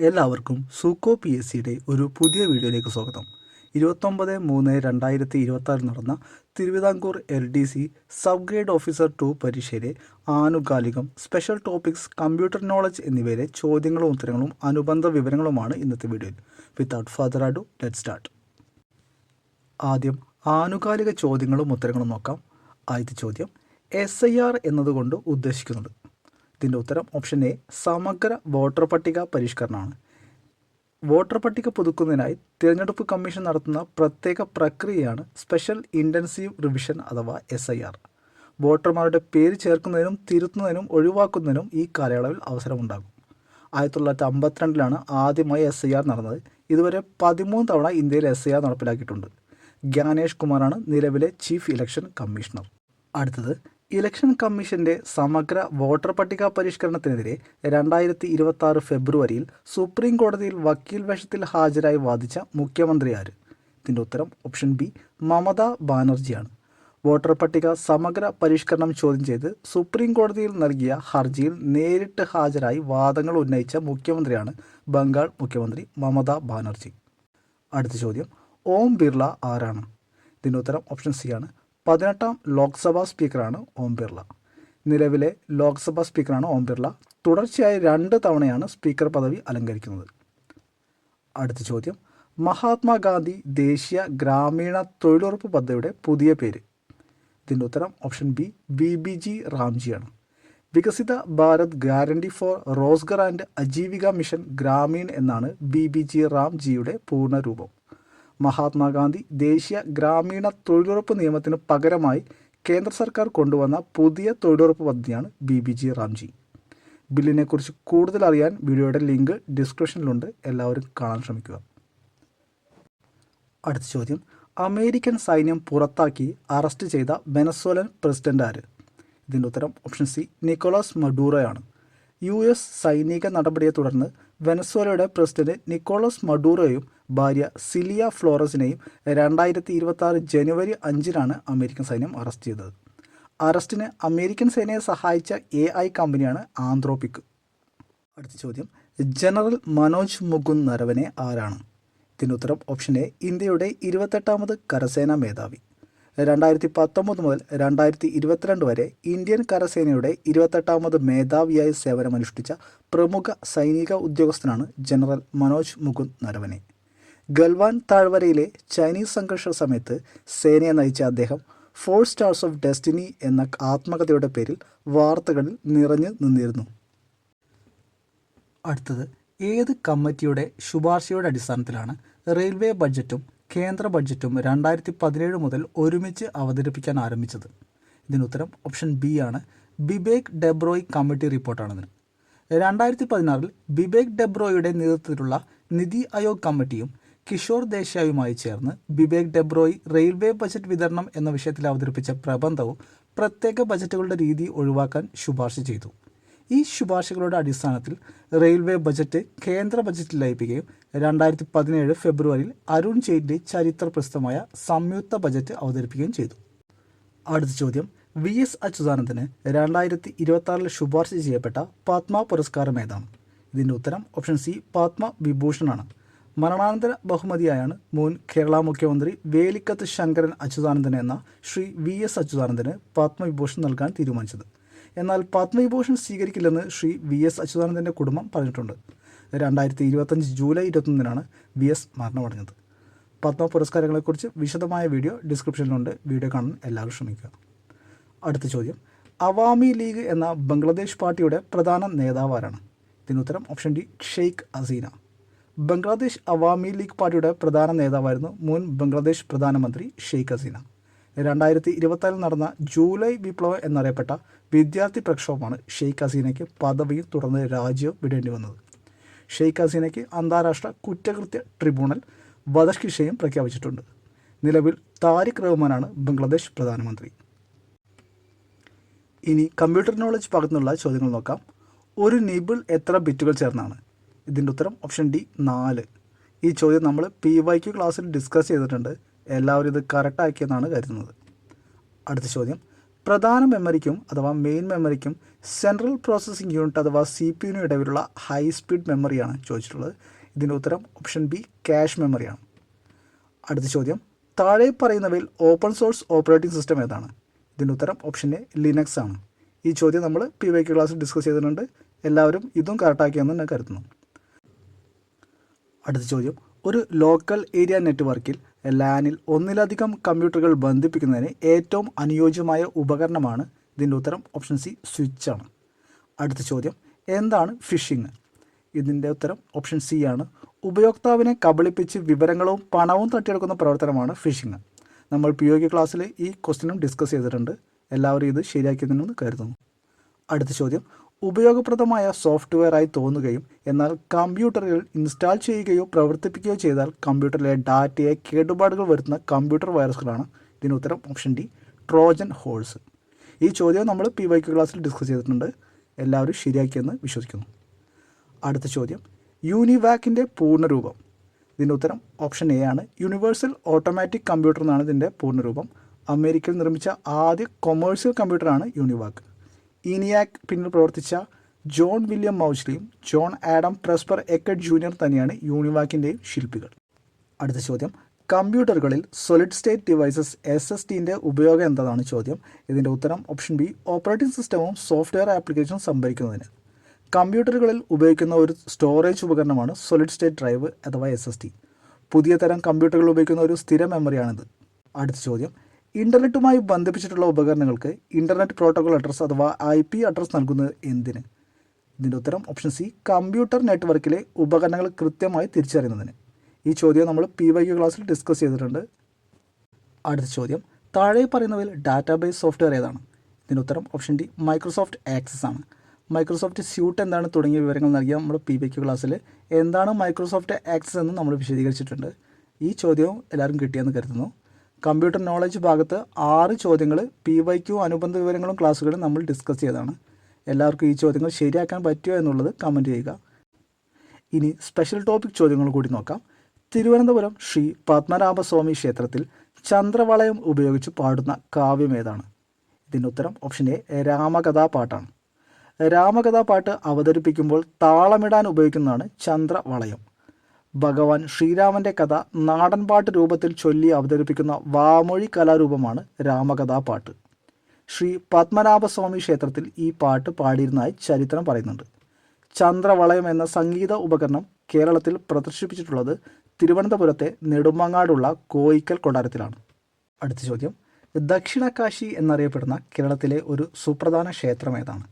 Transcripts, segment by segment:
എല്ലാവർക്കും സൂക്കോ P S സിയുടെ ഒരു പുതിയ വീഡിയോയിലേക്ക് സ്വാഗതം. 29/3/2026 നടന്ന Thiruvithamkoor LDC sub grade officer 2 പരീക്ഷയിലെ ആനുകാലികം, സ്പെഷ്യൽ ടോപ്പിക്സ്, കമ്പ്യൂട്ടർ നോളജ് എന്നിവയിലെ ചോദ്യങ്ങളും ഉത്തരങ്ങളും അനുബന്ധ വിവരങ്ങളുമാണ് ഇന്നത്തെ വീഡിയോയിൽ. Without further ado let's start. ആദ്യം ആനുകാലിക ചോദ്യങ്ങളും ഉത്തരങ്ങളും നോക്കാം. ആദ്യത്തെ ചോദ്യം, SIR എന്നതുകൊണ്ട് ഉദ്ദേശിക്കുന്നത്. ഇതിൻ്റെ ഉത്തരം ഓപ്ഷൻ എ, സമഗ്ര വോട്ടർ പട്ടിക പരിഷ്കരണമാണ്. വോട്ടർ പട്ടിക പുതുക്കുന്നതിനായി തിരഞ്ഞെടുപ്പ് കമ്മീഷൻ നടത്തുന്ന പ്രത്യേക പ്രക്രിയയാണ് സ്പെഷ്യൽ ഇൻറ്റൻസീവ് റിവിഷൻ അഥവാ SIR. വോട്ടർമാരുടെ പേര് ചേർക്കുന്നതിനും തിരുത്തുന്നതിനും ഒഴിവാക്കുന്നതിനും ഈ കാലയളവിൽ അവസരമുണ്ടാകും. 1952 ആദ്യമായി SIR നടന്നത്. ഇതുവരെ 13 തവണ ഇന്ത്യയിൽ SIR നടപ്പിലാക്കിയിട്ടുണ്ട്. ജ്ഞാനേഷ് കുമാറാണ് നിലവിലെ ചീഫ് ഇലക്ഷൻ കമ്മീഷണർ. അടുത്തത്, ഇലക്ഷൻ കമ്മീഷന്റെ സമഗ്ര വോട്ടർ പട്ടിക പരിഷ്കരണത്തിനെതിരെ 2026 ഫെബ്രുവരിയിൽ സുപ്രീം കോടതിയിൽ വക്കീൽ വേഷത്തിൽ ഹാജരായി വാദിച്ച മുഖ്യമന്ത്രി ആര്? ഇതിൻ്റെ ഉത്തരം ഓപ്ഷൻ ബി, മമതാ ബാനർജിയാണ്. വോട്ടർ പട്ടിക സമഗ്ര പരിഷ്കരണം ചോദ്യം ചെയ്ത് സുപ്രീം കോടതിയിൽ നൽകിയ ഹർജിയിൽ നേരിട്ട് ഹാജരായി വാദങ്ങൾ ഉന്നയിച്ച മുഖ്യമന്ത്രിയാണ് ബംഗാൾ മുഖ്യമന്ത്രി മമതാ ബാനർജി. അടുത്ത ചോദ്യം, ഓം ബിർള ആരാണ്? ഇതിൻ്റെ ഉത്തരം ഓപ്ഷൻ സി ആണ്. 18ാം ലോക്സഭാ സ്പീക്കറാണ് ഓം ബിർള. നിലവിലെ ലോക്സഭാ സ്പീക്കറാണ് ഓം ബിർള. തുടർച്ചയായി 2 തവണയാണ് സ്പീക്കർ പദവി അലങ്കരിക്കുന്നത്. അടുത്ത ചോദ്യം, മഹാത്മാഗാന്ധി ദേശീയ ഗ്രാമീണ തൊഴിലുറപ്പ് പദ്ധതിയുടെ പുതിയ പേര്? ഇതിൻ്റെ ഉത്തരം ഓപ്ഷൻ ബി, BBG റാംജിയാണ്. Viksit Bharat guarantee for Rozgar and Ajeevika mission Gramin എന്നാണ് BBG റാംജിയുടെ പൂർണ്ണരൂപം. മഹാത്മാഗാന്ധി ദേശീയ ഗ്രാമീണ തൊഴിലുറപ്പ് നിയമത്തിന് പകരമായി കേന്ദ്ര സർക്കാർ കൊണ്ടുവന്ന പുതിയ തൊഴിലുറപ്പ് പദ്ധതിയാണ് BBG റാംജി. ബില്ലിനെക്കുറിച്ച് കൂടുതൽ അറിയാൻ വീഡിയോയുടെ ലിങ്ക് ഡിസ്ക്രിപ്ഷനിലുണ്ട്, എല്ലാവരും കാണാൻ ശ്രമിക്കുക. അടുത്ത ചോദ്യം, അമേരിക്കൻ സൈന്യം പുറത്താക്കി അറസ്റ്റ് ചെയ്ത വെനസ്വേലൻ പ്രസിഡന്റ് ആര്? ഇതിൻ്റെ ഉത്തരം ഓപ്ഷൻ സി, നിക്കോളാസ് മഡൂറോയാണ്. US സൈനിക നടപടിയെ തുടർന്ന് വെനസ്വേലയുടെ പ്രസിഡന്റ് നിക്കോളാസ് മഡൂറോയും ഭാര്യ സിലിയ ഫ്ലോറസിനെയും 2026 ജനുവരി 5-നാണ് അമേരിക്കൻ സൈന്യം അറസ്റ്റ് ചെയ്തത്. അറസ്റ്റിന് അമേരിക്കൻ സേനയെ സഹായിച്ച AI കമ്പനിയാണ് ആന്ത്രോപിക്. അടുത്ത ചോദ്യം, ജനറൽ മനോജ് മുകുന്ദ് നരവനെ ആരാണ്? ഇതിൻ്റെ ഉത്തരം ഓപ്ഷൻ എ, ഇന്ത്യയുടെ 28ാമത് കരസേനാ മേധാവി. 2019 മുതൽ 2022 വരെ ഇന്ത്യൻ കരസേനയുടെ 28ാമത് മേധാവിയായി സേവനമനുഷ്ഠിച്ച പ്രമുഖ സൈനിക ഉദ്യോഗസ്ഥനാണ് ജനറൽ മനോജ് മുകുന്ദ് നരവനെ. ഗൽവാൻ താഴ്വരയിലെ ചൈനീസ് സംഘർഷ സമയത്ത് സേനയെ നയിച്ച അദ്ദേഹം 4 സ്റ്റാർസ് ഓഫ് ഡെസ്റ്റിനി എന്ന ആത്മകഥയുടെ പേരിൽ വാർത്തകളിൽ നിറഞ്ഞു നിന്നിരുന്നു. അടുത്തത്, ഏത് കമ്മിറ്റിയുടെ ശുപാർശയുടെ അടിസ്ഥാനത്തിലാണ് റെയിൽവേ ബഡ്ജറ്റും കേന്ദ്ര ബഡ്ജറ്റും 2017 മുതൽ ഒരുമിച്ച് അവതരിപ്പിക്കാൻ ആരംഭിച്ചത്? ഇതിനുത്തരം ഓപ്ഷൻ ബി ആണ്, ബിബേക് ഡെബ്രോയ് കമ്മിറ്റി റിപ്പോർട്ടാണിതിന്. 2016 ബിബേക് ഡെബ്രോയുടെ നേതൃത്വത്തിലുള്ള നിതി ആയോഗ് കമ്മിറ്റിയും കിഷോർ ദേശായിയുമായി ചേർന്ന് ബിബേക് ഡെബ്രോയ് റെയിൽവേ ബജറ്റ് വിതരണം എന്ന വിഷയത്തിൽ അവതരിപ്പിച്ച പ്രബന്ധവും പ്രത്യേക ബജറ്റുകളുടെ രീതി ഒഴിവാക്കാൻ ശുപാർശ ചെയ്തു. ഈ ശുപാർശകളുടെ അടിസ്ഥാനത്തിൽ റെയിൽവേ ബജറ്റ് കേന്ദ്ര ബജറ്റിൽ ലയിപ്പിക്കുകയും 2017 ഫെബ്രുവരിയിൽ അരുൺ ജെയ്റ്റ്ലി ചരിത്ര പ്രസിദ്ധമായ സംയുക്ത ബജറ്റ് അവതരിപ്പിക്കുകയും ചെയ്തു. അടുത്ത ചോദ്യം, VS അച്യുതാനന്ദന് 2026 ശുപാർശ ചെയ്യപ്പെട്ട പത്മ പുരസ്കാരം ഏതാണ്? ഇതിൻ്റെ ഉത്തരം ഓപ്ഷൻ സി, പത്മ വിഭൂഷണാണ്. മരണാനന്തര ബഹുമതിയായാണ് മുൻ കേരള മുഖ്യമന്ത്രി വേലിക്കത്ത് ശങ്കരൻ അച്യുതാനന്ദൻ എന്ന ശ്രീ VS അച്യുതാനന്ദന് പത്മവിഭൂഷൺ നൽകാൻ തീരുമാനിച്ചത്. എന്നാൽ പത്മവിഭൂഷൺ സ്വീകരിക്കില്ലെന്ന് ശ്രീ VS അച്യുതാനന്ദൻ്റെ കുടുംബം പറഞ്ഞിട്ടുണ്ട്. 2025 ജൂലൈ 21-നാണ് VS മരണമടഞ്ഞത്. പത്മ പുരസ്കാരങ്ങളെക്കുറിച്ച് വിശദമായ വീഡിയോ ഡിസ്ക്രിപ്ഷനിലുണ്ട്, വീഡിയോ കാണാൻ എല്ലാവരും ശ്രമിക്കുക. അടുത്ത ചോദ്യം, അവാമി ലീഗ് എന്ന ബംഗ്ലാദേശ് പാർട്ടിയുടെ പ്രധാന നേതാവ് ആരാണ്? ഇതിനുത്തരം ഓപ്ഷൻ ഡി, ഷെയ്ഖ് ഹസീന. ബംഗ്ലാദേശ് അവാമി ലീഗ് പാർട്ടിയുടെ പ്രധാന നേതാവായിരുന്നു മുൻ ബംഗ്ലാദേശ് പ്രധാനമന്ത്രി ഷെയ്ഖ് ഹസീന. 2026 നടന്ന ജൂലൈ വിപ്ലവം എന്നറിയപ്പെട്ട വിദ്യാർത്ഥി പ്രക്ഷോഭമാണ് ഷെയ്ഖ് ഹസീനയ്ക്ക് പദവിയും തുടർന്ന് രാജ്യവും വിടേണ്ടി വന്നത്. ഷെയ്ഖ് ഹസീനയ്ക്ക് അന്താരാഷ്ട്ര കുറ്റകൃത്യ ട്രിബ്യൂണൽ വധശിക്ഷയും പ്രഖ്യാപിച്ചിട്ടുണ്ട്. നിലവിൽ താരിഖ് റഹ്മാനാണ് ബംഗ്ലാദേശ് പ്രധാനമന്ത്രി. ഇനി കമ്പ്യൂട്ടർ നോളജ് ഭാഗത്തുനിന്നുള്ള ചോദ്യങ്ങൾ നോക്കാം. ഒരു നിബിൾ എത്ര ബിറ്റുകൾ ചേർന്നാണ്? ഇതിൻ്റെ ഉത്തരം ഓപ്ഷൻ ഡി, 4. ഈ ചോദ്യം നമ്മൾ PYQ ക്ലാസ്സിൽ ഡിസ്കസ് ചെയ്തിട്ടുണ്ട്. എല്ലാവരും ഇത് കറക്റ്റാക്കിയെന്നാണ് കരുതുന്നത്. അടുത്ത ചോദ്യം, പ്രധാന മെമ്മറിക്കും അഥവാ മെയിൻ മെമ്മറിക്കും സെൻട്രൽ പ്രോസസ്സിംഗ് യൂണിറ്റ് അഥവാ CPU ഇടയിലുള്ള ഹൈ സ്പീഡ് മെമ്മറിയാണ് ചോദിച്ചിട്ടുള്ളത്. ഇതിൻ്റെ ഉത്തരം ഓപ്ഷൻ ബി ക്യാഷ് മെമ്മറിയാണ്. അടുത്ത ചോദ്യം, താഴെ പറയുന്നവയിൽ ഓപ്പൺ സോഴ്സ് ഓപ്പറേറ്റിംഗ് സിസ്റ്റം ഏതാണ്? ഇതിൻ്റെ ഉത്തരം ഓപ്ഷൻ എ ലിനക്സ് ആണ്. ഈ ചോദ്യം നമ്മൾ PYQ ക്ലാസ്സിൽ ഡിസ്കസ് ചെയ്തിട്ടുണ്ട്. എല്ലാവരും ഇതും കറക്റ്റാക്കിയെന്ന് ഞാൻ കരുതുന്നു. അടുത്ത ചോദ്യം, ഒരു ലോക്കൽ ഏരിയ നെറ്റ്വർക്കിൽ ലാനിൽ ഒന്നിലധികം കമ്പ്യൂട്ടറുകൾ ബന്ധിപ്പിക്കുന്നതിന് ഏറ്റവും അനുയോജ്യമായ ഉപകരണമാണ്? ഇതിൻ്റെ ഉത്തരം ഓപ്ഷൻ സി സ്വിച്ച് ആണ്. അടുത്ത ചോദ്യം, എന്താണ് ഫിഷിംഗ്? ഇതിൻ്റെ ഉത്തരം ഓപ്ഷൻ സി ആണ്. ഉപയോക്താവിനെ കബളിപ്പിച്ച് വിവരങ്ങളും പണവും തട്ടിയെടുക്കുന്ന പ്രവർത്തനമാണ് ഫിഷിംഗ്. നമ്മൾ PYQ ക്ലാസ്സിൽ ഈ ക്വസ്റ്റ്യനും ഡിസ്കസ് ചെയ്തിട്ടുണ്ട്. എല്ലാവരും ഇത് ശരിയാക്കിയതെന്ന് കരുതുന്നു. അടുത്ത ചോദ്യം, ഉപയോഗപ്രദമായ സോഫ്റ്റ്വെയറായി തോന്നുകയും എന്നാൽ കമ്പ്യൂട്ടറിൽ ഇൻസ്റ്റാൾ ചെയ്യുകയോ പ്രവർത്തിപ്പിക്കുകയോ ചെയ്താൽ കമ്പ്യൂട്ടറിലെ ഡാറ്റയെ കേടുപാടുകൾ വരുത്തുന്ന കമ്പ്യൂട്ടർ വൈറസുകളാണ്. ഇതിന് ഉത്തരം ഓപ്ഷൻ ഡി ട്രോജൻ ഹോഴ്സ്. ഈ ചോദ്യം നമ്മൾ PYQ ക്ലാസ്സിൽ ഡിസ്കസ് ചെയ്തിട്ടുണ്ട്. എല്ലാവരും ശരിയാക്കിയെന്ന് വിശ്വസിക്കുന്നു. അടുത്ത ചോദ്യം, യൂണിവാക്കിൻ്റെ പൂർണ്ണരൂപം? ഇതിൻ്റെ ഉത്തരം ഓപ്ഷൻ എ ആണ്. യൂണിവേഴ്സൽ ഓട്ടോമാറ്റിക് കമ്പ്യൂട്ടർ എന്നാണ് ഇതിൻ്റെ പൂർണ്ണരൂപം. അമേരിക്കയിൽ നിർമ്മിച്ച ആദ്യ കൊമേഴ്സ്യൽ കമ്പ്യൂട്ടറാണ് യൂണിവാക്ക്. ഈനിയാക് പിന്നിൽ പ്രവർത്തിച്ച ജോൺ വില്യം മൗച്ച്ലിയും John Adam Presper Eckert junior തന്നെയാണ് യൂണിവാക്കിൻ്റെയും ശില്പികൾ. അടുത്ത ചോദ്യം, കമ്പ്യൂട്ടറുകളിൽ സോളിഡ് സ്റ്റേറ്റ് ഡിവൈസസ് SSDൻ്റെ ഉപയോഗം എന്താണ് ചോദ്യം? ഇതിൻ്റെ ഉത്തരം ഓപ്ഷൻ ബി ഓപ്പറേറ്റിംഗ് സിസ്റ്റവും സോഫ്റ്റ്വെയർ ആപ്ലിക്കേഷനും സംഭരിക്കുന്നതിന്. കമ്പ്യൂട്ടറുകളിൽ ഉപയോഗിക്കുന്ന ഒരു സ്റ്റോറേജ് ഉപകരണമാണ് സോളിഡ് സ്റ്റേറ്റ് ഡ്രൈവ് അഥവാ SSD. പുതിയ തരം കമ്പ്യൂട്ടറുകൾ ഉപയോഗിക്കുന്ന ഒരു സ്ഥിര മെമ്മറിയാണിത്. അടുത്ത ചോദ്യം, ഇൻ്റർനെറ്റുമായി ബന്ധിപ്പിച്ചിട്ടുള്ള ഉപകരണങ്ങൾക്ക് ഇൻ്റർനെറ്റ് പ്രോട്ടോകോൾ അഡ്രസ്സ് അഥവാ IP അഡ്രസ്സ് നൽകുന്നത് എന്തിന്? ഇതിൻ്റെ ഉത്തരം ഓപ്ഷൻ സി കമ്പ്യൂട്ടർ നെറ്റ്വർക്കിലെ ഉപകരണങ്ങൾ കൃത്യമായി തിരിച്ചറിയുന്നതിന്. ഈ ചോദ്യം നമ്മൾ PYQ ക്ലാസ്സിൽ ഡിസ്കസ് ചെയ്തിട്ടുണ്ട്. അടുത്ത ചോദ്യം, താഴെ പറയുന്നവയിൽ ഡാറ്റാബേസ് സോഫ്റ്റ്വെയർ ഏതാണ്? ഇതിൻ്റെ ഉത്തരം ഓപ്ഷൻ ഡി മൈക്രോസോഫ്റ്റ് ആക്സസ് ആണ്. മൈക്രോസോഫ്റ്റ് സ്യൂട്ട് എന്താണ് തുടങ്ങിയ വിവരങ്ങൾ നൽകിയ നമ്മുടെ PYQ ക്ലാസ്സിൽ എന്താണ് മൈക്രോസോഫ്റ്റ് ആക്സസ് എന്ന് നമ്മൾ വിശദീകരിച്ചിട്ടുണ്ട്. ഈ ചോദ്യവും എല്ലാവരും കിട്ടിയെന്ന് കരുതുന്നു. കമ്പ്യൂട്ടർ നോളജ് ഭാഗത്ത് 6 ചോദ്യങ്ങൾ PYQ അനുബന്ധ വിവരങ്ങളും ക്ലാസ്സുകളും നമ്മൾ ഡിസ്കസ് ചെയ്തതാണ്. എല്ലാവർക്കും ഈ ചോദ്യങ്ങൾ ശരിയാക്കാൻ പറ്റുമോ എന്നുള്ളത് കമൻറ്റ് ചെയ്യുക. ഇനി സ്പെഷ്യൽ ടോപ്പിക് ചോദ്യങ്ങൾ കൂടി നോക്കാം. തിരുവനന്തപുരം ശ്രീ പത്മനാഭസ്വാമി ക്ഷേത്രത്തിൽ ചന്ദ്രവളയം ഉപയോഗിച്ച് പാടുന്ന കാവ്യം ഏതാണ്? ഇതിൻ്റെ ഉത്തരം ഓപ്ഷൻ എ രാമകഥാപാട്ടാണ്. രാമകഥാപാട്ട് അവതരിപ്പിക്കുമ്പോൾ താളമിടാൻ ഉപയോഗിക്കുന്നതാണ് ചന്ദ്രവളയം. ഭഗവാൻ ശ്രീരാമൻ്റെ കഥ നാടൻപാട്ട് രൂപത്തിൽ ചൊല്ലി അവതരിപ്പിക്കുന്ന വാമൊഴി കലാരൂപമാണ് രാമകഥാപാട്ട്. ശ്രീ പത്മനാഭസ്വാമി ക്ഷേത്രത്തിൽ ഈ പാട്ട് പാടിയിരുന്നതായി ചരിത്രം പറയുന്നുണ്ട്. ചന്ദ്രവളയം എന്ന സംഗീത ഉപകരണം കേരളത്തിൽ പ്രദർശിപ്പിച്ചിട്ടുള്ളത് തിരുവനന്തപുരത്തെ നെടുമങ്ങാടുള്ള കോയിക്കൽ കൊട്ടാരത്തിലാണ്. അടുത്ത ചോദ്യം, ദക്ഷിണ കാശി എന്നറിയപ്പെടുന്ന കേരളത്തിലെ ഒരു സുപ്രധാന ക്ഷേത്രം ഏതാണ്?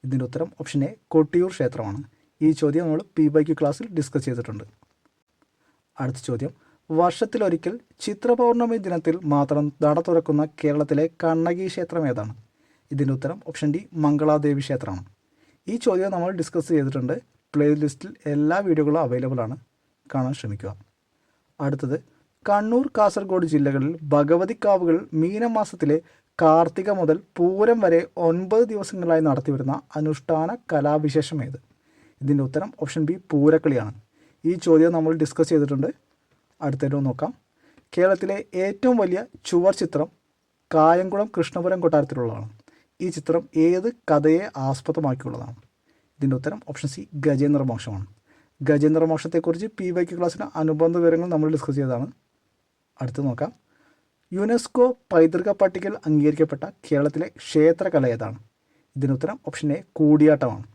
ഇതിൻ്റെ ഉത്തരം ഓപ്ഷൻ എ കൊട്ടിയൂർ ക്ഷേത്രമാണ്. ഈ ചോദ്യം നമ്മൾ PYQ ക്ലാസ്സിൽ ഡിസ്കസ് ചെയ്തിട്ടുണ്ട്. അടുത്ത ചോദ്യം, വർഷത്തിലൊരിക്കൽ ചിത്രപൗർണമി ദിനത്തിൽ മാത്രം നട തുറക്കുന്ന കേരളത്തിലെ കണ്ണകി ക്ഷേത്രം ഏതാണ്? ഇതിൻ്റെ ഉത്തരം ഓപ്ഷൻ ഡി മംഗളാദേവി ക്ഷേത്രമാണ്. ഈ ചോദ്യം നമ്മൾ ഡിസ്കസ് ചെയ്തിട്ടുണ്ട്. പ്ലേലിസ്റ്റിൽ എല്ലാ വീഡിയോകളും അവൈലബിൾ ആണ്, കാണാൻ ശ്രമിക്കുക. അടുത്തത്, കണ്ണൂർ കാസർഗോഡ് ജില്ലകളിൽ ഭഗവതിക്കാവുകൾ മീനമാസത്തിലെ കാർത്തിക മുതൽ പൂരം വരെ 9 ദിവസങ്ങളായി നടത്തിവരുന്ന അനുഷ്ഠാന കലാവിശേഷം ഏത്? ഇതിൻ്റെ ഉത്തരം ഓപ്ഷൻ ബി പൂരക്കളിയാണ്. ഈ ചോദ്യം നമ്മൾ ഡിസ്കസ് ചെയ്തിട്ടുണ്ട്. അടുത്തേക്ക് നോക്കാം. കേരളത്തിലെ ഏറ്റവും വലിയ ചുവർ ചിത്രം കായംകുളം കൃഷ്ണപുരം കൊട്ടാരത്തിലുള്ളതാണ്. ഈ ചിത്രം ഏത് കഥയെ ആസ്പദമാക്കിയുള്ളതാണ്? ഇതിൻ്റെ ഉത്തരം ഓപ്ഷൻ സി ഗജേന്ദ്രമോക്ഷമാണ്. ഗജേന്ദ്രമോക്ഷത്തെക്കുറിച്ച് PYQ ക്ലാസ്സിന് അനുബന്ധ വിവരങ്ങൾ നമ്മൾ ഡിസ്കസ് ചെയ്തതാണ്. അടുത്ത് നോക്കാം. യുനെസ്കോ പൈതൃക പട്ടികയിൽ അംഗീകരിക്കപ്പെട്ട കേരളത്തിലെ ക്ഷേത്രകല ഏതാണ്? ഇതിന് ഉത്തരം ഓപ്ഷൻ എ കൂടിയാട്ടമാണ്.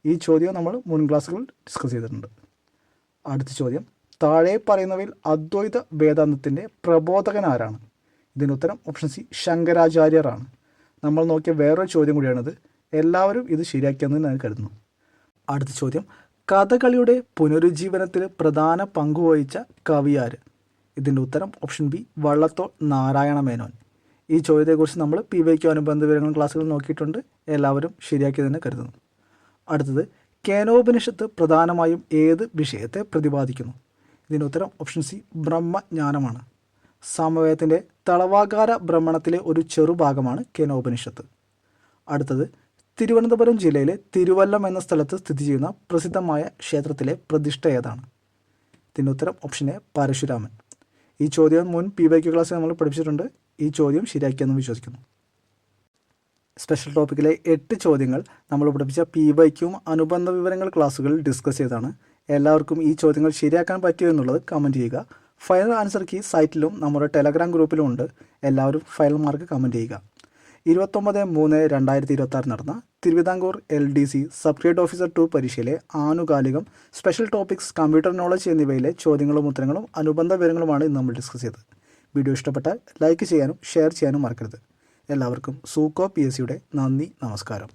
ഈ ചോദ്യം നമ്മൾ മുൻ ക്ലാസ്സുകളിൽ ഡിസ്കസ് ചെയ്തിട്ടുണ്ട്. അടുത്ത ചോദ്യം, താഴെ പറയുന്നവയിൽ അദ്വൈത വേദാന്തത്തിൻ്റെ പ്രബോധകൻ ആരാണ്? ഇതിന് ഉത്തരം ഓപ്ഷൻ സി ശങ്കരാചാര്യരാണ്. നമ്മൾ നോക്കിയ വേറൊരു ചോദ്യം കൂടിയാണിത്. എല്ലാവരും ഇത് ശരിയാക്കിയെന്ന് ഞാൻ കരുതുന്നു. അടുത്ത ചോദ്യം, കഥകളിയുടെ പുനരുജ്ജീവനത്തിൽ പ്രധാന പങ്കുവഹിച്ച കവിയാര്? ഇതിൻ്റെ ഉത്തരം ഓപ്ഷൻ ബി വള്ളത്തോൾ നാരായണ മേനോൻ. ഈ ചോദ്യത്തെക്കുറിച്ച് നമ്മൾ PYQ അനുബന്ധ വിവരങ്ങൾ ക്ലാസ്സുകൾ നോക്കിയിട്ടുണ്ട്. എല്ലാവരും ശരിയാക്കിയതെന്ന് കരുതുന്നു. അടുത്തത്, കേനോപനിഷത്ത് പ്രധാനമായും ഏത് വിഷയത്തെ പ്രതിപാദിക്കുന്നു? ഇതിന് ഉത്തരം ഓപ്ഷൻ സി ബ്രഹ്മജ്ഞാനമാണ്. സാമവേദത്തിൻ്റെ തളവാകാര ബ്രഹ്മണത്തിലെ ഒരു ചെറുഭാഗമാണ് കേനോപനിഷത്ത്. അടുത്തത്, തിരുവനന്തപുരം ജില്ലയിലെ തിരുവല്ലം എന്ന സ്ഥലത്ത് സ്ഥിതി ചെയ്യുന്ന പ്രസിദ്ധമായ ക്ഷേത്രത്തിലെ പ്രതിഷ്ഠ ഏതാണ്? ഇതിന് ഉത്തരം ഓപ്ഷൻ എ പരശുരാമൻ. ഈ ചോദ്യം മുൻ PYQ ക്ലാസ്സിൽ നമ്മൾ പഠിപ്പിച്ചിട്ടുണ്ട്. ഈ ചോദ്യം ശരിയാക്കിയെന്ന് വിശ്വസിക്കുന്നു. സ്പെഷ്യൽ ടോപ്പിക്കിലെ 8 ചോദ്യങ്ങൾ നമ്മൾ പഠിപ്പിച്ച PYQയും അനുബന്ധ വിവരങ്ങൾ ക്ലാസ്സുകളിൽ ഡിസ്കസ് ചെയ്താണ്. എല്ലാവർക്കും ഈ ചോദ്യങ്ങൾ ശരിയാക്കാൻ പറ്റിയോ എന്നുള്ളത് കമൻറ്റ് ചെയ്യുക. ഫൈനൽ ആൻസർ കീ സൈറ്റിലും നമ്മുടെ ടെലഗ്രാം ഗ്രൂപ്പിലും ഉണ്ട്. എല്ലാവരും ഫൈനൽ മാർക്ക് കമൻറ്റ് ചെയ്യുക. 29/3/2026 നടന്ന Thiruvithamkoor LDC sub grade officer 2 പരീക്ഷയിലെ ആനുകാലികം, സ്പെഷ്യൽ ടോപ്പിക്സ്, കമ്പ്യൂട്ടർ നോളജ് എന്നിവയിലെ ചോദ്യങ്ങളും ഉത്തരങ്ങളും അനുബന്ധ വിവരങ്ങളുമാണ് ഇന്ന് നമ്മൾ ഡിസ്കസ് ചെയ്തത്. വീഡിയോ ഇഷ്ടപ്പെട്ടാൽ ലൈക്ക് ചെയ്യാനും ഷെയർ ചെയ്യാനും മറക്കരുത്. എല്ലാവർക്കും സൂക്കോ PSCയുടെ നന്ദി, നമസ്കാരം.